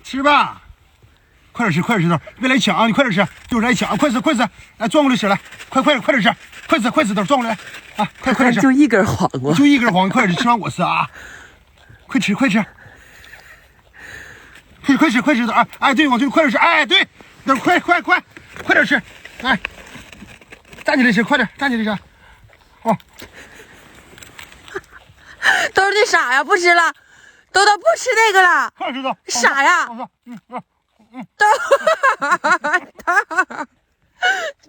吃吧，快点吃，快点吃，别来抢啊！你快点吃，有人来抢，快吃，快吃，来转过来吃来，快点吃，快吃，等转过来啊！快点吃，就一根黄瓜，就一根黄瓜，快点吃，吃完我吃啊！快吃，快吃，快吃点！哎，对，往这快点吃，哎，对，等快点吃，哎，站起来吃，快点站起来吃，哦。豆豆你傻呀，不吃了，豆豆不吃那个了，快吃的，傻呀，豆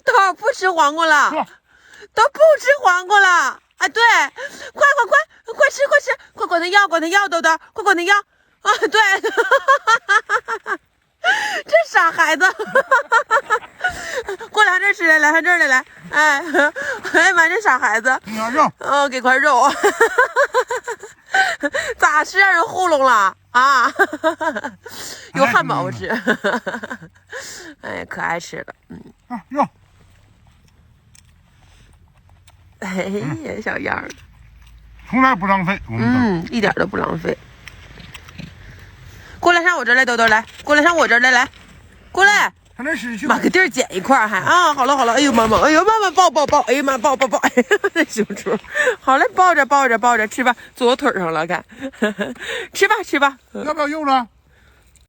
豆不吃黄瓜了，都不吃黄瓜了，哎，对，快吃，快管他要，豆豆，快管他要啊，对，这傻孩子，过来这吃来，来这儿来，哎呀妈，这傻孩子，肉，给块肉，咋吃让人糊弄了啊？有汉堡吃，哎，可爱吃了，肉，哎呀，小样儿，从来不浪费，一点都不浪费。过来上我这儿来，豆豆来，过来上我这儿来，过来。上那吃去。妈个地儿捡一块还啊！好了，哎呦妈妈，抱，哎呀妈抱，哎呀这熊猪，好嘞，抱着，吃吧，坐我腿上了，看，吃吧，要不要肉呢？